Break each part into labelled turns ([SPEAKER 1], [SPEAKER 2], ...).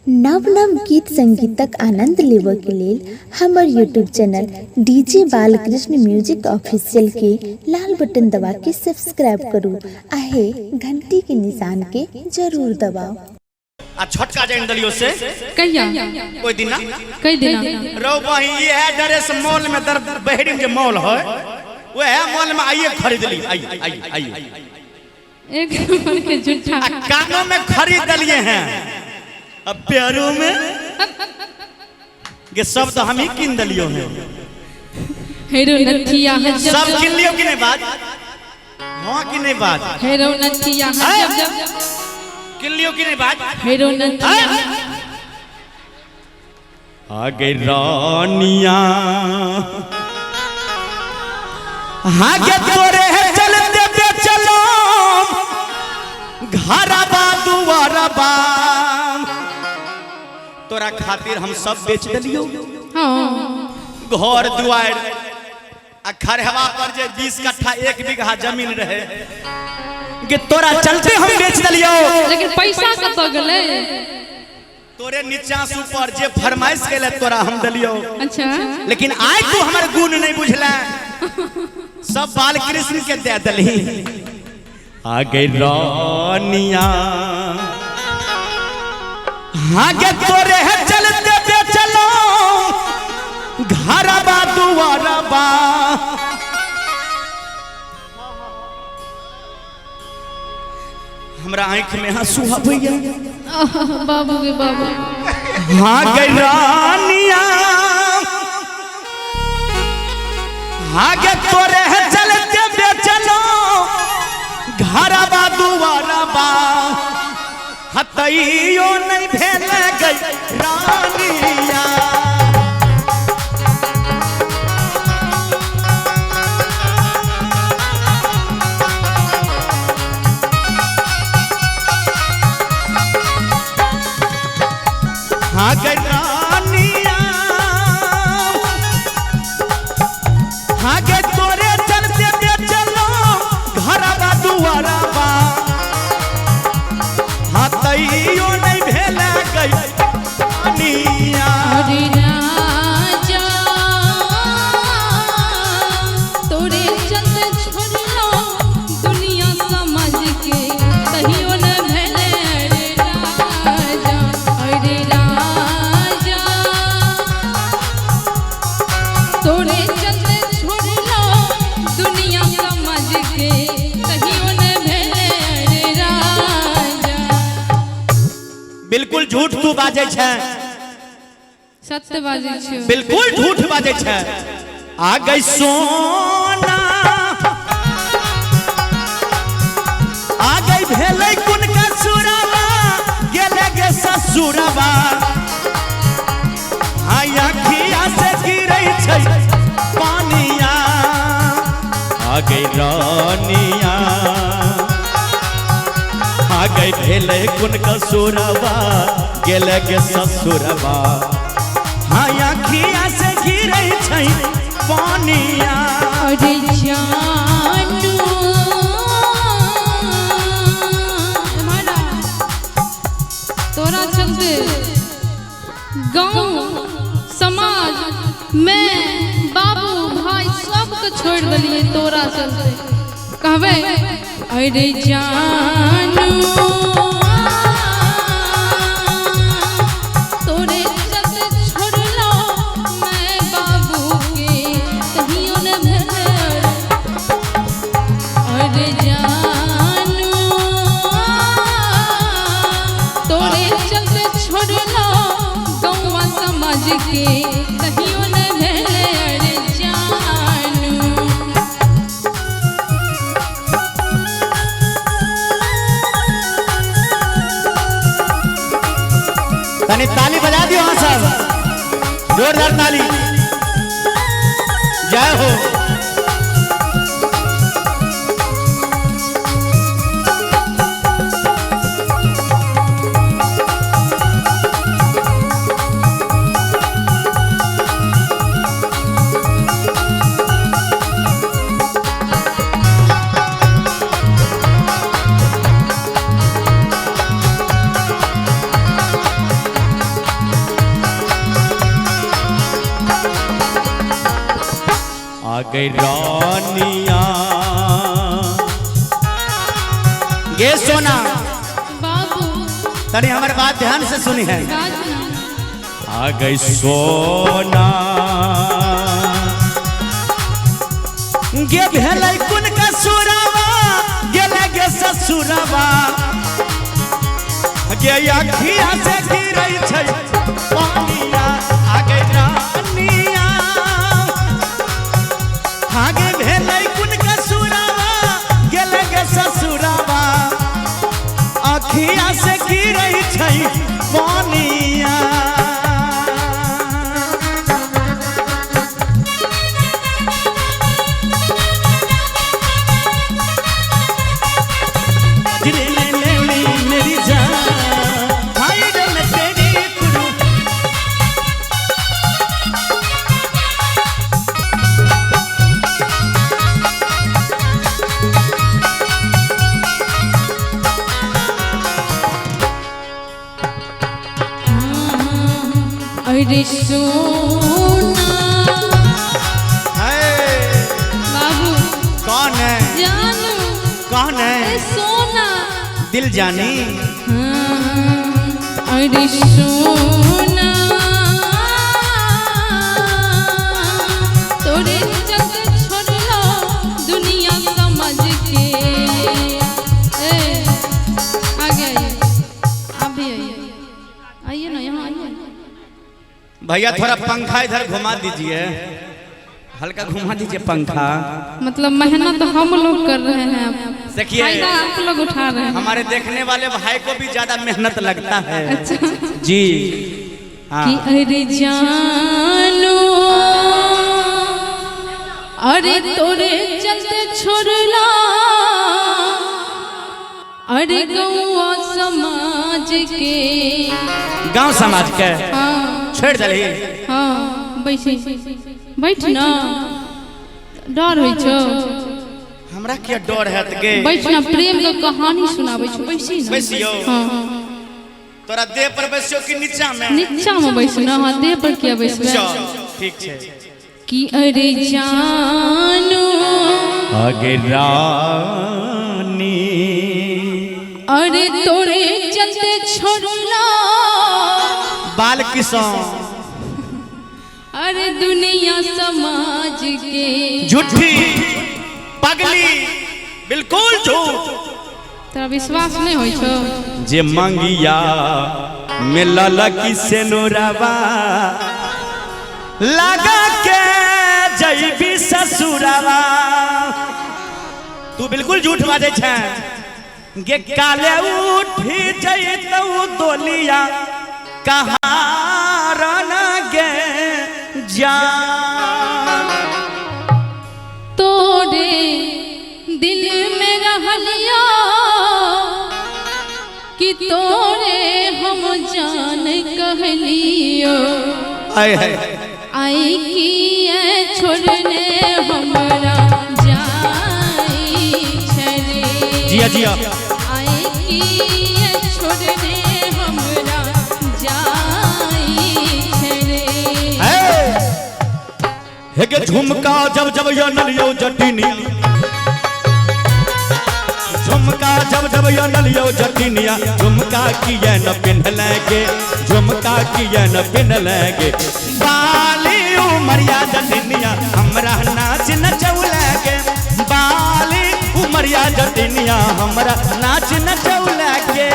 [SPEAKER 1] नव नव गीत संगीतक आनंद लेबऽ के लेल हमर YouTube channel DJ Balkrishna music official के लाल बटन दबा के सब्सक्राइब करू आहे घंटी के निशान के जरूर दबाओ।
[SPEAKER 2] आ छटका जान दलियो से
[SPEAKER 3] कहिया
[SPEAKER 2] कोई दिन ना
[SPEAKER 3] कई दिन
[SPEAKER 2] रो वही ये है ड्रेस मॉल में दर बहरीन के मॉल है वो है मॉल में आइए खरीद ली आइए
[SPEAKER 3] एक नंबर के झूठा
[SPEAKER 2] कानों में खरीद लिए हैं अब प्यारों में ये सब तो हम ही किन दलियो हैं
[SPEAKER 3] हेरो नथिया है
[SPEAKER 2] सब किन लियो कि नहीं बात हां कि नहीं बात
[SPEAKER 3] हेरो नथिया है जब
[SPEAKER 2] किन लियो कि नहीं बात
[SPEAKER 3] हेरो नथिया
[SPEAKER 2] आगे रानिया आगे तोरे चलते पे चलो घरबा दुआरबा तोरा खातिर हम सब बेच दलियो।
[SPEAKER 3] हां
[SPEAKER 2] घर दुआर आ खरहवा पर जे 20 कट्ठा 1 बीघा जमीन रहे कि तोरा चलते हम बेच दलियो।
[SPEAKER 3] लेकिन पैसा कत गेले
[SPEAKER 2] तोरे नीचा ऊपर जे फरमाइश केले तोरा हम दलियो।
[SPEAKER 3] अच्छा
[SPEAKER 2] लेकिन आज तू हमर गुण नहीं बुझला सब बालकृष्ण के दे दली। आगे रानिया आगे तोरे चलते पे चलो घरबा दुआरबा हमरा आंख में आंसू आबैया
[SPEAKER 3] बाबू के बाबू
[SPEAKER 2] आगे रानिया आगे तोरे चलते पे चलो घरबा दुआरबा हतइयो नहीं भेल गई रानिया। आगे रानिया आगे तोरे चलते पे चलो घरबा दुआरबा हतइयो नहीं भेल गई रानिया।
[SPEAKER 3] अरे राजा तोरे चलते छोड़लो दुनिया समझ के कहियो न भेले। अरे राजा तोरे चलते छोड़लो दुनिया समझ के कहियो न भेले। अरे राजा
[SPEAKER 2] बिल्कुल झूठ तू बाजे छै
[SPEAKER 3] सत्य बाजै छै
[SPEAKER 2] बिल्कुल झूठ बाजे छै। आ गई सोना आ गई भेलै कुन का सुरबा गेले गे ससुरबा हाय अखिया से गिरै छै पानिया। आ गई रानिया आ गई भेलै कुन का सुरबा गेले गे ससुरबा हाय अखिया से गिरै छै पानिया।
[SPEAKER 3] अरे जानू हमारा तोरा चलते गांव समाज में बाबू भाई सबके छोड़ दिलिए तोरा चलते कहबे। अरे जानू तोरे चलते छोड़लो मैं बाबू के कहियो न भेल। अरे जानू तोरे चलते छोड़लो गौवा समझ के कहियो न भेल। अरे जानू
[SPEAKER 2] तनी ताली बजा दियो हाँ सब जोरदार ताली जय हो। गई रानिया। ये सोना
[SPEAKER 3] बाबू
[SPEAKER 2] तनी हमारे बात ध्यान से सुनी है।
[SPEAKER 3] बात ना
[SPEAKER 2] आ गई सोना गे भेलै कुन का सुरावा गेले गे ससुरवा गे अखिया से गिरै छै पानिया। आ गई रानिया आगे भेलै कुन का सुरावा गेले गे ससुरवा अखिया से गिरै छै पानिया।
[SPEAKER 3] अरे सोना बाबू
[SPEAKER 2] कौन है
[SPEAKER 3] जानू
[SPEAKER 2] कौन है
[SPEAKER 3] अरे सोना
[SPEAKER 2] दिल जानी।
[SPEAKER 3] अरे सोना तोरे जग छोड़लो दुनिया समझ के। आगे आइए आप भी आइए ना यहाँ आइए।
[SPEAKER 2] भैया थोड़ा पंखा इधर घुमा दीजिए, हल्का घुमा दीजिए पंखा।
[SPEAKER 3] मतलब मेहनत हम लोग कर रहे हैं,
[SPEAKER 2] देखिए
[SPEAKER 3] फायदा आप लोग उठा रहे हैं।
[SPEAKER 2] हमारे देखने वाले भाई को भी ज्यादा मेहनत लगता है।
[SPEAKER 3] अच्छा
[SPEAKER 2] जी हाँ।
[SPEAKER 3] कि अरे जानू अरे तोरे चलते छोड़ला अरे गौवा समाज के।
[SPEAKER 2] गांव समाज के
[SPEAKER 3] हाँ
[SPEAKER 2] छोड़ दली।
[SPEAKER 3] हाँ बैठी बैठ ना डर होइ छो
[SPEAKER 2] हमरा क्या डर है तके।
[SPEAKER 3] बैठ ना प्रेम के कहानी सुनाबै छो बैठी ना।
[SPEAKER 2] बैसियो
[SPEAKER 3] हाँ
[SPEAKER 2] तोरा देह पर बैसियो कि नीचा में।
[SPEAKER 3] नीचा में बैठ ना। हाँ देह पर क्या बैठबे।
[SPEAKER 2] ठीक है।
[SPEAKER 3] कि अरे जानू
[SPEAKER 2] आगे रानी
[SPEAKER 3] अरे तोरे चलते छोड़ला
[SPEAKER 2] बाल किसान
[SPEAKER 3] अरे दुनिया समाज के।
[SPEAKER 2] झूठी पगली बिल्कुल झूठ।
[SPEAKER 3] तेरा विश्वास नहीं होइ छो।
[SPEAKER 2] जे मंगिया मिलल की सेनुरवा लगा के जैबी ससुरवा। तू बिल्कुल झूठ बाजे छै। गे काले उठी जैतौ दोलिया कहाँ रन गे जान।
[SPEAKER 3] तोरे दिल में रहलिया कि तोरे हम जान कहलियो। आई की छोड़ने हमरा जाई छरे।
[SPEAKER 2] जिया जिया
[SPEAKER 3] आई की छोड़ने हमरा जाई छरे।
[SPEAKER 2] हे गे झुमका जब जब यो नलियो जटिनिया झुमका जब जब यो नलियो जटिनिया। झुमका किए न पिन्हलेगे झुमका किए न पिन्हलेगे। बाली उमरिया जटिनिया हमरा नाच नचौलेगे। बाली उमरिया जटिनिया हमरा नाच नचौलेगे।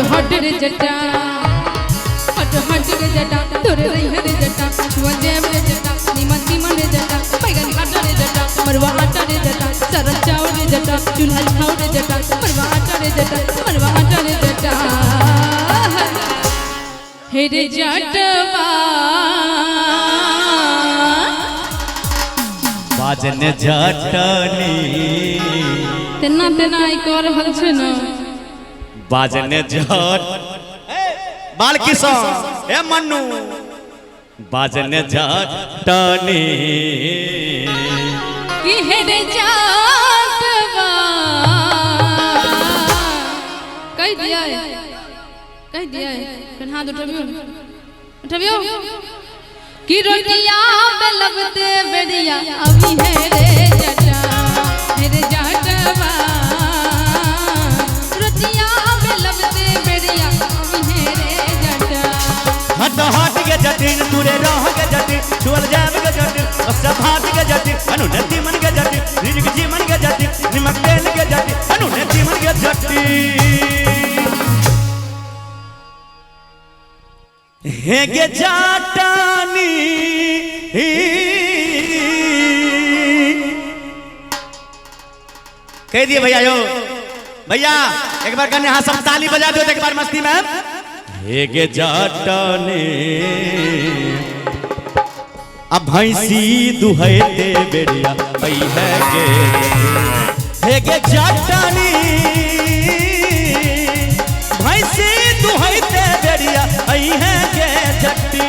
[SPEAKER 3] हट रे जटा हट रे जटा तोरे रही रे जटा छुआ देव रे जटा निमती मन रे जटा बैगन आटा रे जटा मरवा आटा रे जटा सरल चावल रे जटा चूल्हा छाव रे जटा मरवा आटा रे जटा मरवा आटा रे जटा। हेरे जटवा
[SPEAKER 2] बाजन जटनी
[SPEAKER 3] तेना तेना आई कर रहल छै न
[SPEAKER 2] बाजन जट बाल किशोर ए मन्नू बाजन जटनी
[SPEAKER 3] कि हेरे जटवा कह दिया फिर हाथ उठबियो कि रोटिया बेलबते बेरिया अभी हेरे जटा हेरे जटवा रोटिया बेलबते बेरिया अभी हेरे जटा
[SPEAKER 2] हट हट के जटिन तुरे रह के जटिन चुल जाम के जटिन सब हाथ के जटिन अनुनति मन के जटिन रिजक जी मन के जटिन निमक तेल के जटिन अनुनति मन के जटिन हे गे जाटानी कह दिए भैया यो भैया एक बार करने हाँ सब ताली बजा दो एक बार मस्ती में हे गे जाटानी अब भैंसी दुहैते बेरिया भई है गे हे गे जाटानी भैंसी दुहैते बेरिया भई है गे जट्टी